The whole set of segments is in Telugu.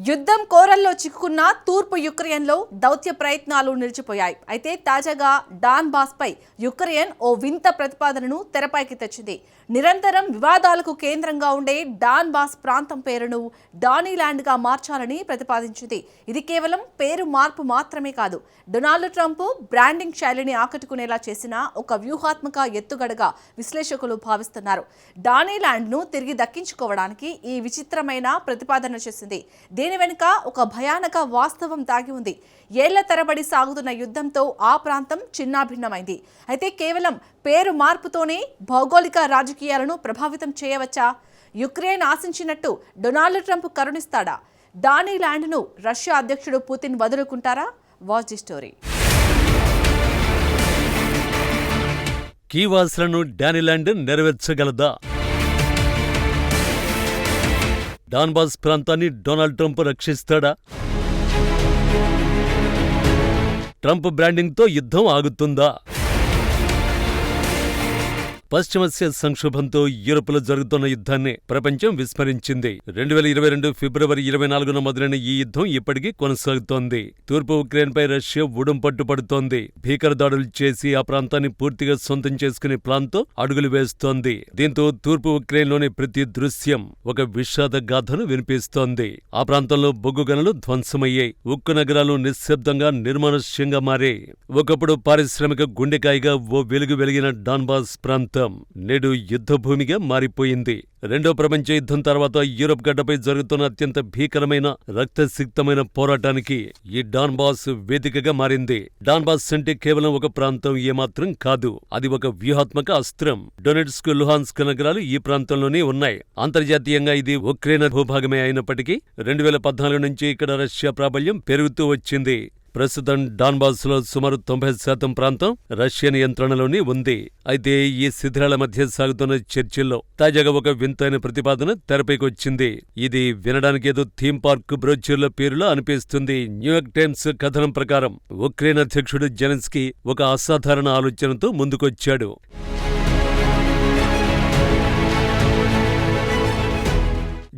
యుద్ధం కోరల్లో చిక్కుకున్న తూర్పు యుక్రెయిన్లో దౌత్య ప్రయత్నాలు నిలిచిపోయాయి. అయితే తాజాగా డాన్బాస్పై యుక్రెయిన్ ఓ వింత ప్రతిపాదనను తెరపైకి తెచ్చింది. నిరంతరం వివాదాలకు కేంద్రంగా ఉండే డాన్బాస్ ప్రాంతం పేరును డానీల్యాండ్గా మార్చాలని ప్రతిపాదించింది. ఇది కేవలం పేరు మార్పు మాత్రమే కాదు, డొనాల్డ్ ట్రంప్ బ్రాండింగ్ శైలిని ఆకట్టుకునేలా చేసిన ఒక వ్యూహాత్మక ఎత్తుగడగా విశ్లేషకులు భావిస్తున్నారు. డానీల్యాండ్ను తిరిగి దక్కించుకోవడానికి ఈ విచిత్రమైన ప్రతిపాదన చేసింది. దీని వెనుక ఒక భయానక వాస్తవం దాగి ఉంది. ఏళ్ల తరబడి సాగుతున్న యుద్ధంతో ఆ ప్రాంతం చిన్నాభిన్నమైంది. అయితే కేవలం పేరు మార్పుతోనే భౌగోళిక రాజకీయాలను ప్రభావితం చేయవచ్చా? యుక్రెయిన్ ఆశించినట్టు డొనాల్డ్ ట్రంప్ కరుణిస్తాడా? డానీల్యాండ్ను రష్యా అధ్యక్షుడు పుతిన్ వదులుకుంటారా? Watch the story. కీవ్ ఆశలను డానీల్యాండ్ నెరవేర్చగలదా? డాన్బాస్ ప్రాంతాన్ని డొనాల్డ్ ట్రంప్ రక్షిస్తాడా? ట్రంప్ బ్రాండింగ్తో యుద్ధం ఆగుతుందా? పశ్చిమాసియా సంక్షోభంతో యూరోప్లో జరుగుతున్న యుద్ధాన్ని ప్రపంచం విస్మరించింది. 2022 ఫిబ్రవరి 24న మొదలైన ఈ యుద్ధం ఇప్పటికీ కొనసాగుతోంది. తూర్పు ఉక్రెయిన్పై రష్యా ఉడుంపట్టు పడుతోంది. భీకర దాడులు చేసి ఆ ప్రాంతాన్ని పూర్తిగా సొంతం చేసుకునే ప్లాన్తో అడుగులు వేస్తోంది. దీంతో తూర్పు ఉక్రెయిన్లోని ప్రతి దృశ్యం ఒక విషాద గాథను వినిపిస్తోంది. ఆ ప్రాంతంలో బొగ్గు గనులు ధ్వంసమయ్యాయి. ఉక్కు నగరాలు నిశ్శబ్దంగా నిర్మానుష్యంగా మారాయి. ఒకప్పుడు పారిశ్రామిక గుండెకాయగా ఓ వెలుగు వెలిగిన డాన్బాస్ ప్రాంతం నేడు యుద్ధభూమిగా మారిపోయింది. రెండో ప్రపంచ యుద్ధం తర్వాత యూరప్ గడ్డపై జరుగుతున్న అత్యంత భీకరమైన రక్తసిక్తమైన పోరాటానికి ఈ డాన్బాస్ వేదికగా మారింది. డాన్బాస్ అంటే కేవలం ఒక ప్రాంతం ఏమాత్రం కాదు, అది ఒక వ్యూహాత్మక అస్త్రం. డొనెట్స్క్, లుహాన్స్క్ నగరాలు ఈ ప్రాంతంలోనే ఉన్నాయి. అంతర్జాతీయంగా ఇది ఉక్రెయిన్ భూభాగమే అయినప్పటికీ 2014 నుంచి ఇక్కడ రష్యా ప్రాబల్యం పెరుగుతూ వచ్చింది. ప్రస్తుతం డాన్బాస్లో సుమారు 90% ప్రాంతం రష్యా నియంత్రణలోనే ఉంది. అయితే ఈ శిథిలాల మధ్య సాగుతున్న చర్చల్లో తాజాగా ఒక వింతైన ప్రతిపాదన తెరపైకొచ్చింది. ఇది వినడానికేదో థీమ్ పార్క్ బ్రోచర్ల పేరులా అనిపిస్తుంది. న్యూయార్క్ టైమ్స్ కథనం ప్రకారం ఉక్రెయిన్ అధ్యక్షుడు జెలెన్స్కీ ఒక అసాధారణ ఆలోచనతో ముందుకొచ్చాడు.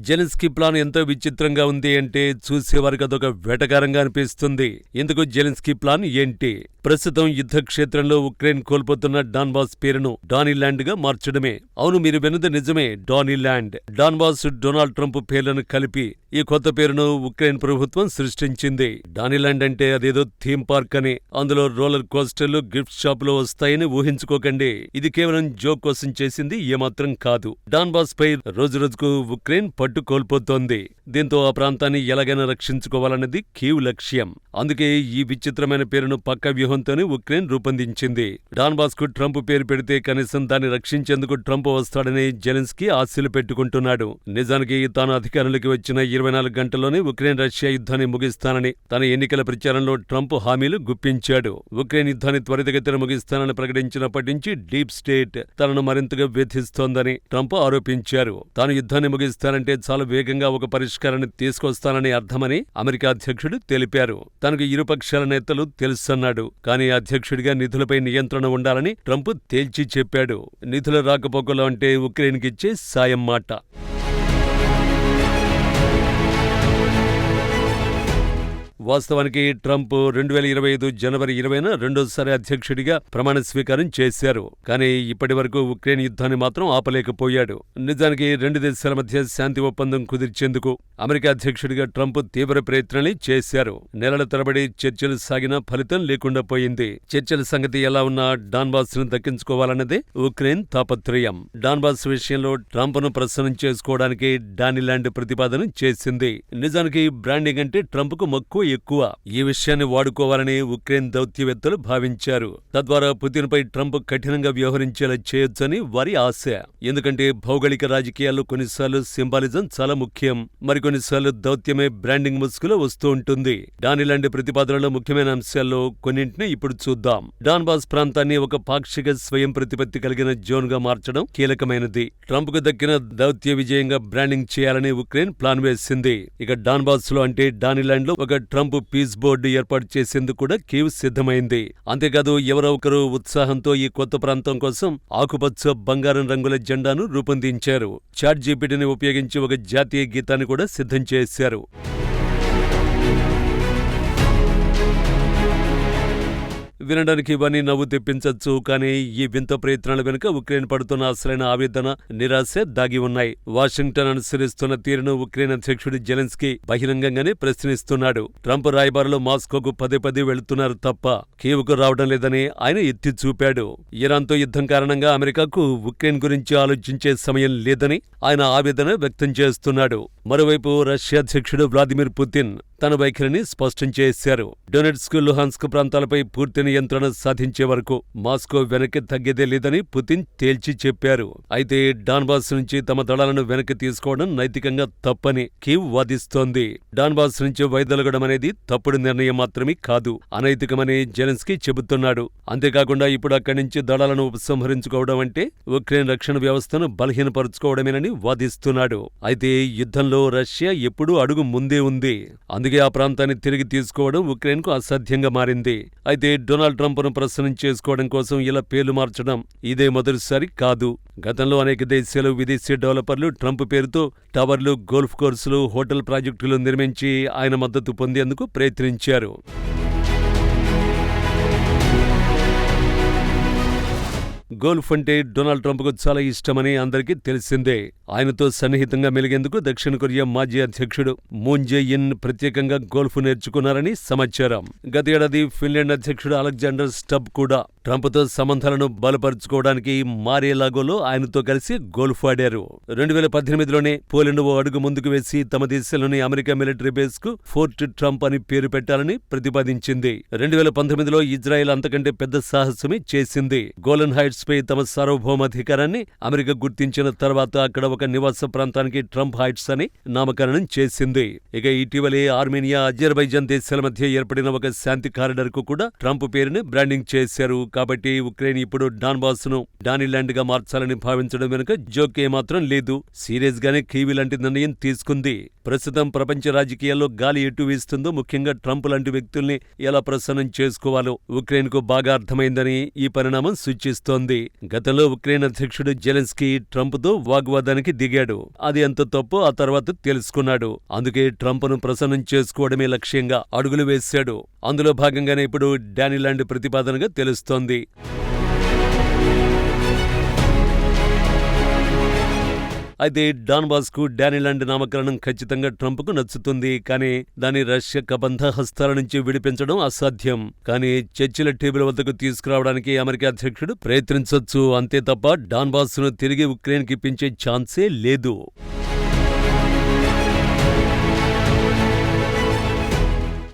జెలెన్స్కీ ప్లాన్ ఎంతో విచిత్రంగా ఉంది అంటే చూసేవారికి అదొక వేటకారంగా అనిపిస్తుంది. ఇందుకు జెలెన్స్కీ ప్లాన్ ఏంటి? ప్రస్తుతం యుద్ధ క్షేత్రంలో ఉక్రెయిన్ కోల్పోతున్న డాన్బాస్ పేరును డానీల్యాండ్గా మార్చడమే. అవును, మీరు విన్నది నిజమే, డానీల్యాండ్. డాన్బాస్, డొనాల్డ్ ట్రంప్ పేర్లను కలిపి ఈ కొత్త పేరును ఉక్రెయిన్ ప్రభుత్వం సృష్టించింది. డానీల్యాండ్ అంటే అదేదో థీమ్ పార్క్ అని, అందులో రోలర్ కోస్టర్లు, గిఫ్ట్ షాపులు వస్తాయని ఊహించుకోకండి. ఇది కేవలం జోక్ కోసం చేసింది ఏమాత్రం కాదు. డాన్బాస్ పై రోజురోజుకు ఉక్రెయిన్ పట్టు కోల్పోతోంది. దీంతో ఆ ప్రాంతాన్ని ఎలాగైనా రక్షించుకోవాలన్నది కీవ్ లక్ష్యం. అందుకే ఈ విచిత్రమైన పేరును పక్క వ్యూహంతోనే ఉక్రెయిన్ రూపొందించింది. డాన్బాస్ కు ట్రంప్ పేరు పెడితే కనీసం దాన్ని రక్షించేందుకు ట్రంప్ వస్తాడని జెలెన్స్కీ ఆశలు పెట్టుకుంటున్నాడు. నిజానికి తాను అధికారంలోకి వచ్చిన 24 గంటల్లోనే ఉక్రెయిన్ రష్యా యుద్ధాన్ని ముగిస్తానని తన ఎన్నికల ప్రచారంలో ట్రంప్ హామీలు గుప్పించాడు. ఉక్రెయిన్ యుద్ధాన్ని త్వరితగతిన ముగిస్తానని ప్రకటించినప్పటి నుంచి డీప్ స్టేట్ తనను మరింతగా వేధిస్తోందని ట్రంప్ ఆరోపించారు. తాను యుద్ధాన్ని ముగిస్తానంటే చాలా వేగంగా ఒక పరిష్కారాన్ని తీసుకొస్తానని అర్థమని అమెరికా అధ్యక్షుడు తెలిపారు. తనకు ఇరుపక్షాల నేతలు తెలుసన్నాడు. కానీ అధ్యక్షుడిగా నిధులపై నియంత్రణ ఉండాలని ట్రంప్ తేల్చి చెప్పాడు. నిధుల రాకపోకలు అంటే ఉక్రెయిన్కిచ్చే సాయం మాట. వాస్తవానికి ట్రంప్ 2025 జనవరి 20న రెండోసారి అధ్యక్షుడిగా ప్రమాణ స్వీకారం చేశారు. కానీ ఇప్పటి వరకు ఉక్రెయిన్ యుద్ధాన్ని మాత్రం ఆపలేకపోయాడు. నిజానికి రెండు దేశాల మధ్య శాంతి ఒప్పందం కుదిర్చేందుకు అమెరికా అధ్యక్షుడిగా ట్రంప్ తీవ్ర ప్రయత్నాలు చేశారు. నెలల తరబడి చర్చలు సాగినా ఫలితం లేకుండా పోయింది. చర్చల సంగతి ఎలా ఉన్నా డాన్బాస్ ను దక్కించుకోవాలన్నదే ఉక్రెయిన్ తాపత్రయం. డాన్బాస్ విషయంలో ట్రంప్ ను ప్రసన్నం చేసుకోవడానికి డానీల్యాండ్ ప్రతిపాదన చేసింది. నిజానికి బ్రాండింగ్ అంటే ట్రంప్ కు మక్కువ ఎక్కువ. ఈ విషయాన్ని వాడుకోవాలని ఉక్రెయిన్ దౌత్యవేత్తలు భావించారు. తద్వారా పుతిన్ పై ట్రంప్ కఠినంగా వ్యవహరించేలా చేయొచ్చని వారి ఆశ. ఎందుకంటే భౌగోళిక రాజకీయాల్లో కొన్నిసార్లు సింబాలిజం చాలా ముఖ్యం, మరికొన్నిసార్లు దౌత్యమే బ్రాండింగ్ ముసుగులో వస్తూ ఉంటుంది. డానీల్యాండ్ ప్రతిపాదనలో ముఖ్యమైన అంశాల్లో కొన్నింటిని ఇప్పుడు చూద్దాం. డాన్బాస్ ప్రాంతాన్ని ఒక పాక్షిక స్వయం ప్రతిపత్తి కలిగిన జోన్ గా మార్చడం కీలకమైనది. ట్రంప్ కు దక్కిన దౌత్య విజయంగా బ్రాండింగ్ చేయాలని ఉక్రెయిన్ ప్లాన్ వేసింది. ఇక డాన్బాస్ లో అంటే డానీల్యాండ్ లో ఒక ట్రంప్ పీస్ బోర్డు ఏర్పాటు చేసేందుకు కూడా కీవ్ సిద్ధమైంది. అంతేకాదు ఎవరో ఒకరు ఉత్సాహంతో ఈ కొత్త ప్రాంతం కోసం ఆకుపచ్చ, బంగారం రంగుల జెండాను రూపొందించారు. చాట్ జీపీటీని ఉపయోగించి ఒక జాతీయ గీతాన్ని కూడా సిద్ధం చేశారు. వినడానికి ఇవన్నీ నవ్వు తెప్పించచ్చు, కానీ ఈ వింత ప్రయత్నాల వెనుక ఉక్రెయిన్ పడుతున్న అసలైన ఆవేదన, నిరాశ దాగి ఉన్నాయి. వాషింగ్టన్ అనుసరిస్తున్న తీరును ఉక్రెయిన్ అధ్యక్షుడు జెలెన్స్కీ బహిరంగంగానే ప్రశ్నిస్తున్నాడు. ట్రంప్ రాయబారులు మాస్కోకు పదే పదే వెళుతున్నారు తప్ప కీవ్కు రావడం లేదని ఆయన ఎత్తి చూపాడు. ఇరాన్తో యుద్ధం కారణంగా అమెరికాకు ఉక్రెయిన్ గురించి ఆలోచించే సమయం లేదని ఆయన ఆవేదన వ్యక్తం చేస్తున్నాడు. మరోవైపు రష్యా అధ్యక్షుడు వ్లాదిమిర్ పుతిన్ తన వైఖరిని స్పష్టం చేశారు. డొనెట్స్క్, లుహాన్స్క్ ప్రాంతాలపై పూర్తి నియంత్రణ సాధించే వరకు మాస్కో వెనక్కి తగ్గేదే లేదని పుతిన్ తేల్చి చెప్పారు. అయితే డాన్బాస్ నుంచి తమ దళాలను వెనక్కి తీసుకోవడం నైతికంగా తప్పని కీవ్ వాదిస్తోంది. డాన్బాస్ నుంచి వైదొలగడం అనేది తప్పుడు నిర్ణయం మాత్రమే కాదు, అనైతికమని జెలెన్స్కీ చెబుతున్నాడు. అంతేకాకుండా ఇప్పుడు అక్కడి నుంచి దళాలను ఉపసంహరించుకోవడం అంటే ఉక్రెయిన్ రక్షణ వ్యవస్థను బలహీనపరుచుకోవడమేనని వాదిస్తున్నాడు. అయితే యుద్ధంలో రష్యా ఎప్పుడూ అడుగు ముందే ఉంది. అందుకే ఆ ప్రాంతాన్ని తిరిగి తీసుకోవడం ఉక్రెయిన్కు అసాధ్యంగా మారింది. అయితే డొనాల్డ్ ట్రంప్ను ప్రసన్నం చేసుకోవడం కోసం ఇలా పేర్లు మార్చడం ఇదే మొదటిసారి కాదు. గతంలో అనేక దేశాలు, విదేశీ డెవలపర్లు ట్రంప్ పేరుతో టవర్లు, గోల్ఫ్ కోర్సులు, హోటల్ ప్రాజెక్టులు నిర్మించి ఆయన మద్దతు పొందేందుకు ప్రయత్నించారు. గోల్ఫ్ అంటే డొనాల్డ్ ట్రంప్కు చాలా ఇష్టమని అందరికీ తెలిసిందే. ఆయనతో సన్నిహితంగా మెలిగేందుకు దక్షిణ కొరియా మాజీ అధ్యక్షుడు మూన్ జే-ఇన్ ప్రత్యేకంగా గోల్ఫ్ నేర్చుకున్నారని సమాచారం. గత ఏడాది ఫిన్లాండ్ అధ్యక్షుడు అలెగ్జాండర్ స్టబ్ కూడా ట్రంప్తో సంబంధాలను బలపరుచుకోవడానికి మారేలాగోలో ఆయనతో కలిసి గోల్ఫ్ ఆడారు. 2018లోనే పోలాండ్ ఓ అడుగు ముందుకు వేసి తమ దేశంలోని అమెరికా మిలిటరీ బేస్ కు ఫోర్ట్ ట్రంప్ అని పేరు పెట్టాలని ప్రతిపాదించింది. 2019లో ఇజ్రాయెల్ అంతకంటే పెద్ద సాహసమే చేసింది. గోలన్ హైట్స్ పై తమ సార్వభౌమాధికారాన్ని అమెరికా గుర్తించిన తర్వాత అక్కడ ఒక నివాస ప్రాంతానికి ట్రంప్ హైట్స్ అని నామకరణం చేసింది. ఇక ఇటీవలే ఆర్మేనియా, అజర్బైజాన్ దేశాల మధ్య ఏర్పడిన ఒక శాంతి కారిడార్ కు కూడా ట్రంప్ పేరుని బ్రాండింగ్ చేశారు. కాబట్టి ఉక్రెయిన్ ఇప్పుడు డాన్బాస్ ను డానిల్యాండ్ గా మార్చాలని భావించడం వెనుక జోక్ ఏమాత్రం లేదు. సీరియస్ గానే కీవ్ లాంటి నిర్ణయం తీసుకుంది. ప్రస్తుతం ప్రపంచ రాజకీయాల్లో గాలి ఎటు వీస్తుందో, ముఖ్యంగా ట్రంప్ లాంటి వ్యక్తుల్ని ఎలా ప్రసన్నం చేసుకోవాలో ఉక్రెయిన్ కు బాగా అర్థమైందని ఈ పరిణామం సూచిస్తోంది. గతంలో ఉక్రెయిన్ అధ్యక్షుడు జెలెన్స్కీ ట్రంప్ తో వాగ్వాదానికి దిగాడు. అది ఎంత తప్పో ఆ తర్వాత తెలుసుకున్నాడు. అందుకే ట్రంప్ ను ప్రసన్నం చేసుకోవడమే లక్ష్యంగా అడుగులు వేశాడు. అందులో భాగంగానే ఇప్పుడు డానిల్యాండ్ ప్రతిపాదనగా తెలుస్తోంది. అయితే డాన్బాస్కు డానిల్యాండ్ నామకరణం ఖచ్చితంగా ట్రంప్కు నచ్చుతుంది. కానీ దాన్ని రష్యా కబంధ హస్తాల నుంచి విడిపించడం అసాధ్యం. కానీ చర్చల టేబుల్ వద్దకు తీసుకురావడానికి అమెరికా అధ్యక్షుడు ప్రయత్నించొచ్చు. అంతే తప్ప డాన్బాస్ను తిరిగి ఉక్రెయిన్కి ఇప్పించే ఛాన్సే లేదు.